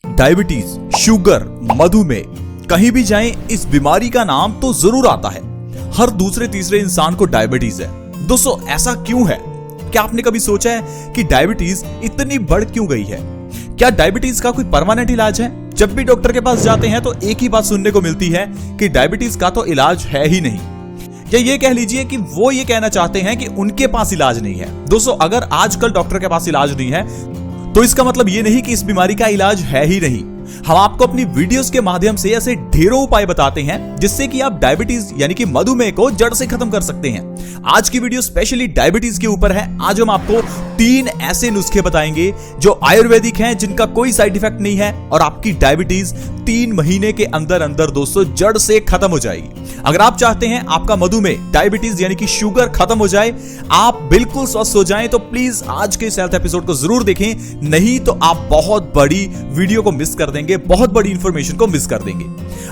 Diabetes, sugar, मधुमेह, कहीं भी जाएं इस बीमारी का नाम तो जरूर आता है। हर दूसरे तीसरे इंसान को डायबिटीज है। दोस्तों ऐसा क्यों है? क्या आपने कभी सोचा है कि डायबिटीज इतनी बढ़ क्यों गई है? क्या डायबिटीज का कोई परमानेंट इलाज है? जब भी डॉक्टर के पास जाते हैं तो एक ही बात सुनने को मिलती है कि डायबिटीज का तो इलाज है ही नहीं, या ये कह लीजिए कि वो ये कहना चाहते हैं कि उनके पास इलाज नहीं है। दोस्तों अगर आजकल डॉक्टर के पास इलाज नहीं है तो इसका मतलब ये नहीं कि इस बीमारी का इलाज है ही नहीं। हम आपको अपनी वीडियोस के माध्यम से ऐसे ढेरों उपाय बताते हैं जिससे कि आप डायबिटीज यानी कि मधुमेह को जड़ से खत्म कर सकते हैं। आज की वीडियो स्पेशली डायबिटीज के ऊपर है। आज हम आपको 3 ऐसे नुस्खे बताएंगे जो आयुर्वेदिक हैं, जिनका कोई साइड इफेक्ट नहीं है और आपकी डायबिटीज 3 महीने के अंदर अंदर दोस्तों जड़ से खत्म हो जाएगी। अगर आप चाहते हैं आपका मधुमेह, डायबिटीज यानी कि शुगर खत्म हो जाए, आप बिल्कुल स्वस्थ हो जाएं, तो प्लीज आज के इस हेल्थ एपिसोड को जरूर देखें, नहीं तो आप बहुत बड़ी वीडियो को मिस कर देंगे, बहुत बड़ी इंफॉर्मेशन को मिस कर देंगे।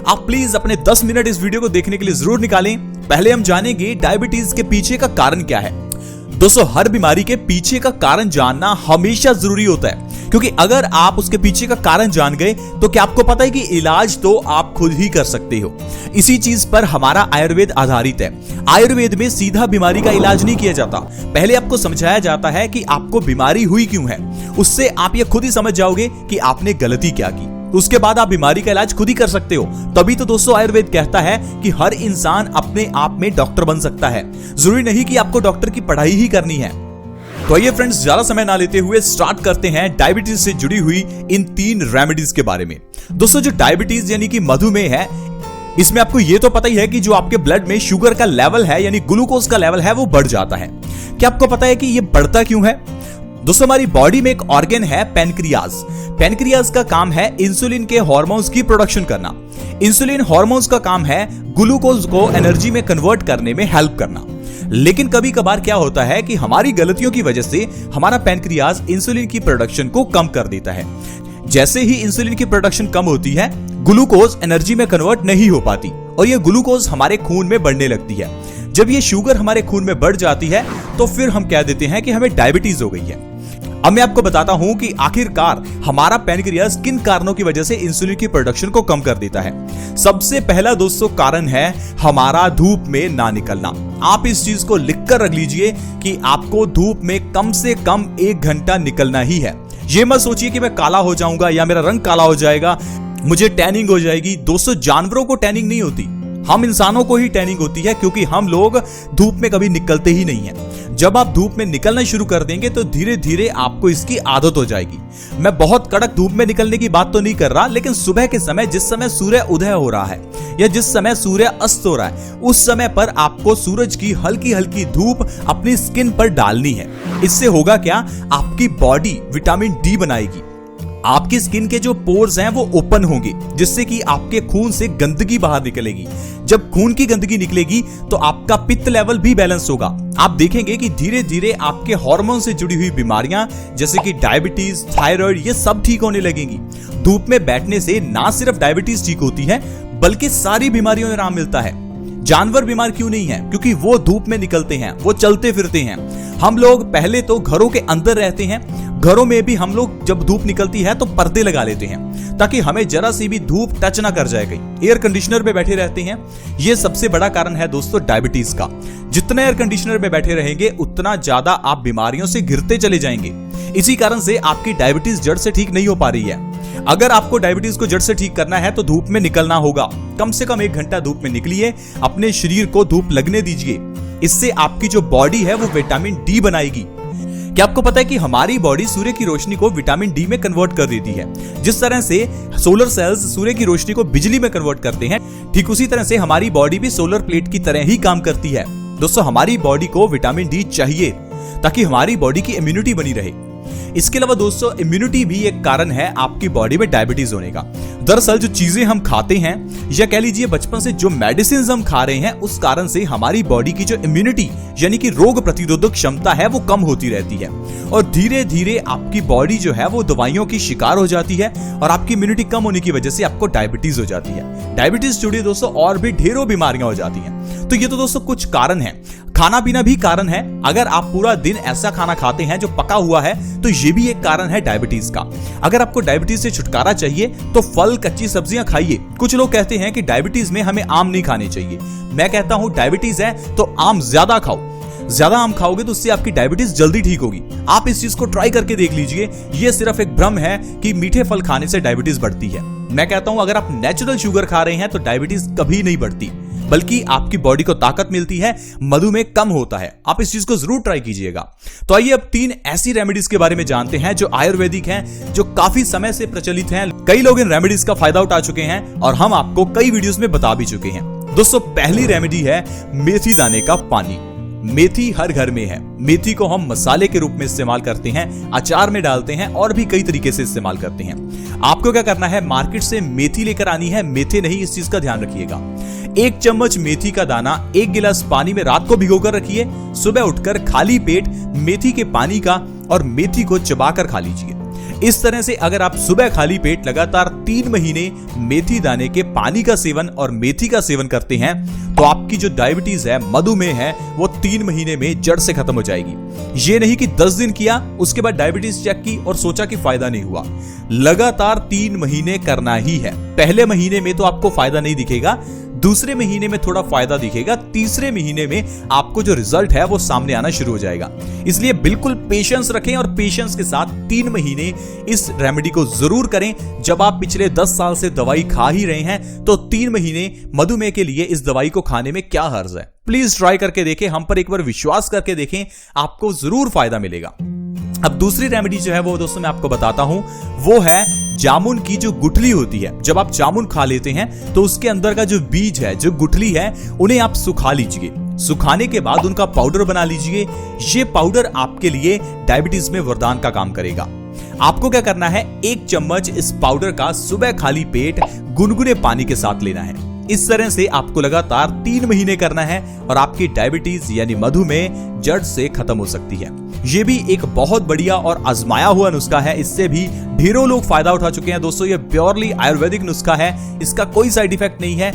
आप प्लीज अपने 10 मिनट इस वीडियो को देखने के लिए जरूर निकालें। पहले हम जानेंगे डायबिटीज के पीछे का कारण क्या है। दोस्तों हर बीमारी के पीछे का कारण जानना हमेशा जरूरी होता है, क्योंकि अगर आप उसके पीछे का कारण जान गए तो क्या आपको पता है कि इलाज तो आप खुद ही कर सकते हो। इसी चीज पर हमारा आयुर्वेद आधारित है। आयुर्वेद में सीधा बीमारी का इलाज नहीं किया जाता। पहले आपको समझाया जाता है कि आपको बीमारी हुई क्यों है, उससे आप ये खुद ही समझ जाओगे कि आपने गलती क्या की। उसके बाद आप बीमारी का इलाज खुद ही कर सकते हो। तभी तो दोस्तों आयुर्वेद कहता है कि हर इंसान अपने आप में डॉक्टर बन सकता है। जरूरी नहीं कि आपको डॉक्टर की पढ़ाई ही करनी है। तो आइए फ्रेंड्स, ज्यादा समय ना लेते हुए स्टार्ट करते हैं डायबिटीज से जुड़ी हुई इन 3 रेमेडीज के बारे में। दोस्तों जो डायबिटीज यानी कि मधुमेह है, इसमें आपको ये तो पता ही है कि जो आपके ब्लड में शुगर का लेवल है यानी ग्लूकोज का लेवल है वो बढ़ जाता है। क्या आपको पता है कि ये बढ़ता क्यों है? दोस्तों हमारी बॉडी में एक ऑर्गन है पैनक्रियाज। पैनक्रियाज का काम है इंसुलिन के हार्मोन्स की प्रोडक्शन करना। इंसुलिन हार्मोन्स का काम है ग्लूकोज को एनर्जी में कन्वर्ट करने में हेल्प करना। लेकिन कभी कभार क्या होता है कि हमारी गलतियों की वजह से हमारा पैनक्रियाज इंसुलिन की प्रोडक्शन को कम कर देता है। जैसे ही इंसुलिन की प्रोडक्शन कम होती है, ग्लूकोज एनर्जी में कन्वर्ट नहीं हो पाती और ये ग्लूकोज हमारे खून में बढ़ने लगती है। जब ये शुगर हमारे खून में बढ़ जाती है तो फिर हम कह देते हैं कि हमें डायबिटीज हो गई है। अब मैं आपको बताता हूं कि आखिरकार हमारा पैनक्रियाज किन कारणों की वजह से इंसुलिन की प्रोडक्शन को कम कर देता है। सबसे पहला दोस्तों कारण है हमारा धूप में ना निकलना। आप इस चीज को लिखकर रख लीजिए कि आपको धूप में कम से कम 1 घंटा निकलना ही है। ये मत सोचिए कि मैं काला हो जाऊंगा या मेरा रंग काला हो जाएगा, मुझे टैनिंग हो जाएगी। दोस्तों जानवरों को टैनिंग नहीं होती, हम इंसानों को ही टैनिंग होती है, क्योंकि हम लोग धूप में कभी निकलते ही नहीं हैं। जब आप धूप में निकलना शुरू कर देंगे तो धीरे धीरे आपको इसकी आदत हो जाएगी। मैं बहुत कड़क धूप में निकलने की बात तो नहीं कर रहा, लेकिन सुबह के समय जिस समय सूर्य उदय हो रहा है या जिस समय सूर्य अस्त हो रहा है, उस समय पर आपको सूरज की हल्की हल्की धूप अपनी स्किन पर डालनी है। इससे होगा क्या, आपकी बॉडी विटामिन डी बनाएगी। आपकी स्किन के जो पोर्स हैं वो ओपन होंगे, जिससे कि आपके खून से गंदगी बाहर निकलेगी। जब खून की गंदगी निकलेगी तो आपका पित्त लेवल भी बैलेंस होगा। आप देखेंगे कि धीरे धीरे आपके हार्मोन से जुड़ी हुई बीमारियां जैसे कि डायबिटीज, थायराइड, ये सब ठीक होने लगेंगी। धूप में बैठने से ना सिर्फ डायबिटीज ठीक होती है बल्कि सारी बीमारियों में आराम मिलता है। जानवर बीमार क्यों नहीं है? क्योंकि वो धूप में निकलते हैं, वो चलते फिरते हैं। हम लोग पहले तो घरों के अंदर रहते हैं, घरों में भी हम लोग जब धूप निकलती है तो पर्दे लगा लेते हैं ताकि हमें जरा सी भी धूप टच ना कर जाए। कहीं एयर कंडीशनर में बैठे रहते हैं। ये सबसे बड़ा कारण है दोस्तों डायबिटीज का। जितना एयर कंडीशनर में बैठे रहेंगे उतना ज्यादा आप बीमारियों से घिरते चले जाएंगे। इसी कारण से आपकी डायबिटीज जड़ से ठीक नहीं हो पा रही है। अगर आपको डायबिटीज को जड़ से ठीक करना है तो धूप में निकलना होगा। कम से कम 1 घंटा धूप में निकलिए, अपने शरीर को धूप लगने दीजिए। इससे आपकी जो बॉडी है वो विटामिन डी बनाएगी। क्या आपको पता है कि हमारी बॉडी सूर्य की रोशनी को विटामिन डी में कन्वर्ट कर देती है? जिस तरह से सोलर सेल्स सूर्य की रोशनी को बिजली में कन्वर्ट करते हैं, ठीक उसी तरह से हमारी बॉडी भी सोलर प्लेट की तरह ही काम करती है। दोस्तों हमारी बॉडी को विटामिन डी चाहिए ताकि हमारी बॉडी की इम्यूनिटी बनी रहे। इसके अलावा दोस्तों इम्यूनिटी भी एक कारण है आपकी बॉडी में डायबिटीज होने का। दरअसल जो चीजें हम खाते हैं या कह लीजिए बचपन से जो मेडिसिन हम खा रहे हैं उस कारण से हमारी बॉडी की जो इम्यूनिटी यानी कि रोग प्रतिरोधक क्षमता है वो कम होती रहती है और धीरे धीरे आपकी बॉडी जो है वो दवाइयों की शिकार हो जाती है और आपकी इम्यूनिटी कम होने की वजह से आपको डायबिटीज हो जाती है। डायबिटीज जुड़ी दोस्तों और भी ढेरों बीमारियां हो जाती हैं। तो ये तो दोस्तों कुछ कारण है। खाना पीना भी कारण है। अगर आप पूरा दिन ऐसा खाना खाते हैं जो पका हुआ है तो ये भी एक कारण है डायबिटीज का। अगर आपको डायबिटीज से छुटकारा चाहिए तो फल, कच्ची सब्जियां खाइए। कुछ लोग कहते हैं कि डायबिटीज में हमें आम नहीं खाने चाहिए। मैं कहता हूं डायबिटीज है तो आम ज्यादा खाओ। ज्यादा आम खाओगे तो उससे आपकी डायबिटीज जल्दी ठीक होगी। आप इस चीज को ट्राई करके देख लीजिए। ये सिर्फ एक भ्रम है कि मीठे फल खाने से डायबिटीज बढ़ती है। मैं कहता हूं अगर आप नेचुरल शुगर खा रहे हैं तो डायबिटीज कभी नहीं बढ़ती, बल्कि आपकी बॉडी को ताकत मिलती है, मधुमेह कम होता है। आप इस चीज को जरूर ट्राई कीजिएगा। तो आइए अब 3 ऐसी रेमेडीज के बारे में जानते हैं जो आयुर्वेदिक हैं, जो काफी समय से प्रचलित हैं। कई लोग इन रेमेडीज का फायदा उठा चुके हैं और हम आपको कई वीडियोस में बता भी चुके हैं। दोस्तों पहली रेमेडी है मेथी दाने का पानी। मेथी हर घर में है। मेथी को हम मसाले के रूप में इस्तेमाल करते हैं, अचार में डालते हैं और भी कई तरीके से इस्तेमाल करते हैं। आपको क्या करना है, मार्केट से मेथी लेकर आनी है, मेथे नहीं, इस चीज का ध्यान रखिएगा। 1 चम्मच मेथी का दाना 1 गिलास पानी में रात को भिगोकर रखिए। सुबह उठकर खाली पेट मेथी के पानी का और मेथी को चबाकर खा लीजिए। इस तरह से अगर आप सुबह खाली पेट लगातार 3 महीने मेथी दाने के पानी का सेवन और मेथी का सेवन करते हैं तो आपकी जो डायबिटीज है, मधुमेह है, वो 3 महीने में जड़ से खत्म हो जाएगी। ये नहीं कि 10 दिन किया उसके बाद डायबिटीज चेक की और सोचा कि फायदा नहीं हुआ। लगातार 3 महीने करना ही है। पहले महीने में तो आपको फायदा नहीं दिखेगा, दूसरे महीने में थोड़ा फायदा दिखेगा, तीसरे महीने में आपको जो रिजल्ट है वो सामने आना शुरू हो जाएगा। इसलिए बिल्कुल पेशेंस रखें और पेशेंस के साथ 3 महीने इस रेमेडी को जरूर करें। जब आप पिछले 10 साल से दवाई खा ही रहे हैं तो 3 महीने मधुमेह के लिए इस दवाई को खाने में क्या हर्ज है। प्लीज ट्राई करके देखें, हम पर एक बार विश्वास करके देखें, आपको जरूर फायदा मिलेगा। अब दूसरी रेमेडी जो है वो दोस्तों मैं आपको बताता हूं, वो है जामुन की जो गुठली होती है। जब आप जामुन खा लेते हैं तो उसके अंदर का जो बीज है, जो गुठली है, उन्हें आप सुखा लीजिए। सुखाने के बाद उनका पाउडर बना लीजिए। ये पाउडर आपके लिए डायबिटीज में वरदान का काम करेगा। आपको क्या करना है, 1 चम्मच इस पाउडर का सुबह खाली पेट गुनगुने पानी के साथ लेना है। इस तरह से आपको लगातार 3 महीने करना है और आपकी डायबिटीज यानी मधुमेह जड़ से खत्म हो सकती है। ये भी एक बहुत बढ़िया और आजमाया हुआ नुस्खा है। इससे भी ढेरों लोग फायदा उठा चुके हैं। दोस्तों ये प्योरली आयुर्वेदिक नुस्खा है, इसका कोई साइड इफेक्ट नहीं है।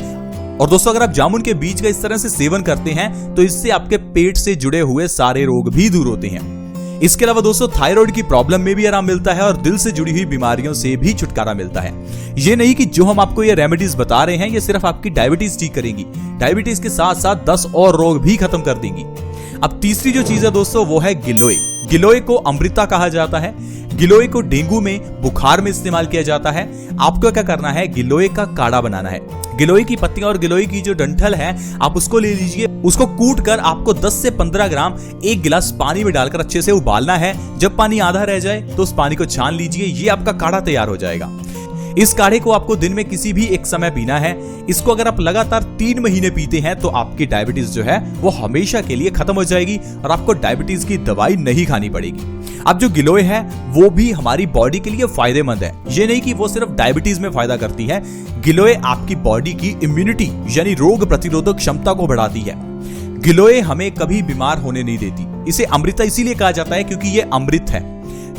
और दोस्तों अगर आप जामुन के बीज का इस तरह से सेवन करते हैं तो इससे आपके पेट से जुड़े हुए सारे रोग भी दूर होते हैं। इसके अलावा दोस्तों थायराइड की प्रॉब्लम में भी आराम मिलता है और दिल से जुड़ी हुई बीमारियों से भी छुटकारा मिलता है। ये नहीं कि जो हम आपको ये रेमेडीज बता रहे हैं ये सिर्फ आपकी डायबिटीज ठीक करेंगी, डायबिटीज के साथ साथ 10 और रोग भी खत्म कर देंगी। अब तीसरी जो चीज है दोस्तों वो है गिलोय। गिलोय को अमृता कहा जाता है। गिलोय को डेंगू में, बुखार में इस्तेमाल किया जाता है। आपको क्या करना है, गिलोय का काढ़ा बनाना है। गिलोय की पत्तियां और गिलोय की जो डंठल है आप उसको ले लीजिए। उसको कूट कर आपको 10 से 15 ग्राम 1 गिलास पानी में डालकर अच्छे से उबालना है। जब पानी आधा रह जाए तो उस पानी को छान लीजिए। ये आपका काढ़ा तैयार हो जाएगा। इस काढ़े को आपको दिन में किसी भी एक समय पीना है। इसको अगर आप लगातार 3 महीने पीते हैं तो आपकी डायबिटीज जो है वो हमेशा के लिए खत्म हो जाएगी और आपको डायबिटीज की दवाई नहीं खानी पड़ेगी। अब जो गिलोय है वो भी हमारी बॉडी के लिए फायदेमंद है। ये नहीं कि वो सिर्फ डायबिटीज में फायदा करती है। गिलोय आपकी बॉडी की इम्यूनिटी यानी रोग प्रतिरोधक क्षमता को बढ़ाती है। गिलोय हमें कभी बीमार होने नहीं देती। इसे अमृता इसीलिए कहा जाता है क्योंकि ये अमृत है।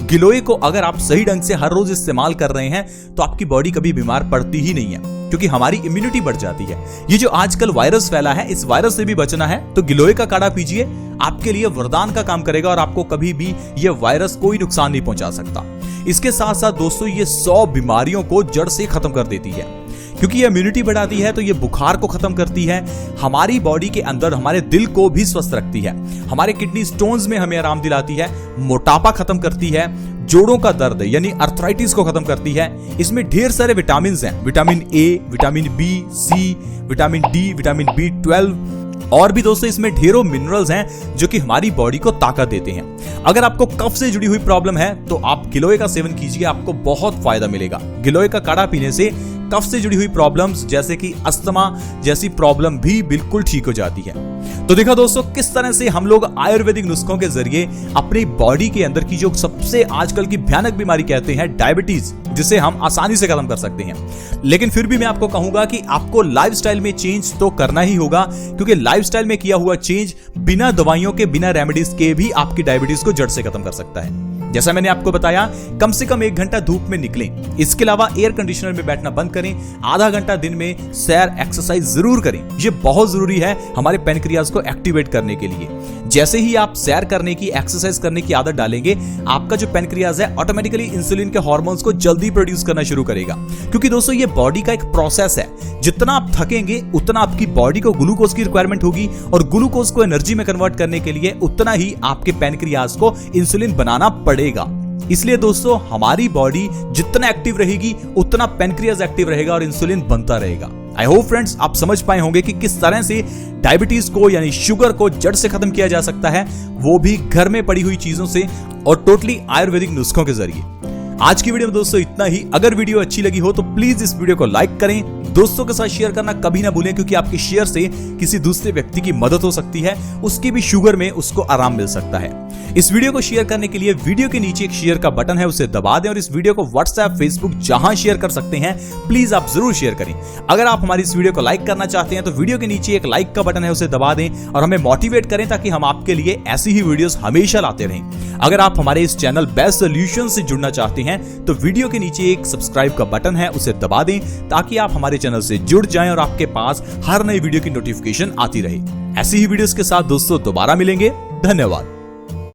गिलोय को अगर आप सही ढंग से हर रोज इस्तेमाल कर रहे हैं तो आपकी बॉडी कभी बीमार पड़ती ही नहीं है, क्योंकि हमारी इम्यूनिटी बढ़ जाती है। ये जो आजकल वायरस फैला है, इस वायरस से भी बचना है तो गिलोय का काढ़ा पीजिए। आपके लिए वरदान का काम करेगा और आपको कभी भी ये वायरस कोई नुकसान नहीं पहुंचा सकता। इसके साथ साथ दोस्तों ये 100 बीमारियों को जड़ से खत्म कर देती है। क्योंकि ये इम्यूनिटी बढ़ाती है तो ये बुखार को खत्म करती है। हमारी बॉडी के अंदर हमारे दिल को भी स्वस्थ रखती है। हमारे किडनी स्टोन्स में हमें आराम दिलाती है। मोटापा खत्म करती है। जोड़ों का दर्द यानी अर्थराइटिस को खत्म करती है। इसमें ढेर सारे विटामिन हैं, vitamin A, vitamin B, C, vitamin D, vitamin B12 और भी दोस्तों इसमें ढेरों मिनरल्स हैं जो कि हमारी बॉडी को ताकत देते हैं। अगर आपको कफ से जुड़ी हुई प्रॉब्लम है तो आप गिलोय का सेवन कीजिए, आपको बहुत फायदा मिलेगा। गिलोय का काढ़ा पीने से कफ से जुड़ी हुई प्रॉब्लम्स जैसे कि अस्थमा जैसी प्रॉब्लम भी बिल्कुल ठीक हो जाती है। तो देखा दोस्तों किस तरह से हम लोग आयुर्वेदिक नुस्खों के जरिए अपनी बॉडी के अंदर की जो सबसे आजकल की भयानक बीमारी कहते हैं डायबिटीज, जिसे हम आसानी से खत्म कर सकते हैं। लेकिन फिर भी मैं आपको कहूंगा कि आपको लाइफस्टाइल में चेंज तो करना ही होगा, क्योंकि लाइफस्टाइल में किया हुआ चेंज बिना दवाइयों के, बिना रेमेडीज के भी आपकी डायबिटीज को जड़ से खत्म कर सकता है। जैसा मैंने आपको बताया, कम से कम 1 घंटा धूप में निकलें। इसके अलावा एयर कंडीशनर में बैठना बंद करें। आधा घंटा दिन में सैर, एक्सरसाइज जरूर करें। ये बहुत जरूरी है हमारे पैनक्रियाज को एक्टिवेट करने के लिए। जैसे ही आप सैर करने की, एक्सरसाइज करने की आदत डालेंगे, आपका जो पैनक्रियाज है ऑटोमेटिकली इंसुलिन के हार्मोन्स को जल्दी प्रोड्यूस करना शुरू करेगा। क्योंकि दोस्तों ये बॉडी का एक प्रोसेस है। जितना आप थकेंगे उतना आपकी बॉडी को ग्लूकोज की रिक्वायरमेंट होगी, और ग्लूकोज को एनर्जी में कन्वर्ट करने के लिए उतना ही आपके पैनक्रियाज को इंसुलिन बनाना पड़ेगा। इसलिए दोस्तों हमारी बॉडी जितना एक्टिव रहेगी उतना पैनक्रियाज एक्टिव रहेगा और इंसुलिन बनता रहेगा। आई होप फ्रेंड्स आप समझ पाए होंगे कि किस तरह से डायबिटीज को यानी शुगर को जड़ से खत्म किया जा सकता है, वो भी घर में पड़ी हुई चीजों से और टोटली आयुर्वेदिक नुस्खों के जरिए। आज की वीडियो में दोस्तों इतना ही। अगर वीडियो अच्छी लगी हो तो प्लीज इस वीडियो को लाइक करें, दोस्तों के साथ शेयर करना कभी ना भूलें, क्योंकि आपके शेयर से किसी दूसरे व्यक्ति की मदद हो सकती है, उसकी भी शुगर में उसको आराम मिल सकता है। इस वीडियो को शेयर करने के लिए वीडियो के नीचे एक शेयर का बटन है, उसे दबा दें और इस वीडियो को व्हाट्सएप, फेसबुक जहां शेयर कर सकते हैं प्लीज आप जरूर शेयर करें। अगर आप हमारी इस वीडियो को लाइक करना चाहते हैं तो वीडियो के नीचे एक लाइक का बटन है, उसे दबा दें और हमें मोटिवेट करें ताकि हम आपके लिए ऐसी ही वीडियोस हमेशा लाते रहें। अगर आप हमारे इस चैनल बेस्ट सॉल्यूशन से जुड़ना चाहते हैं तो वीडियो के नीचे एक सब्सक्राइब का बटन है, उसे दबा दें ताकि आप हमारे चैनल से जुड़ जाएं और आपके पास हर नई वीडियो की नोटिफिकेशन आती रहे। ऐसी ही वीडियोस के साथ दोस्तों दोबारा मिलेंगे। धन्यवाद।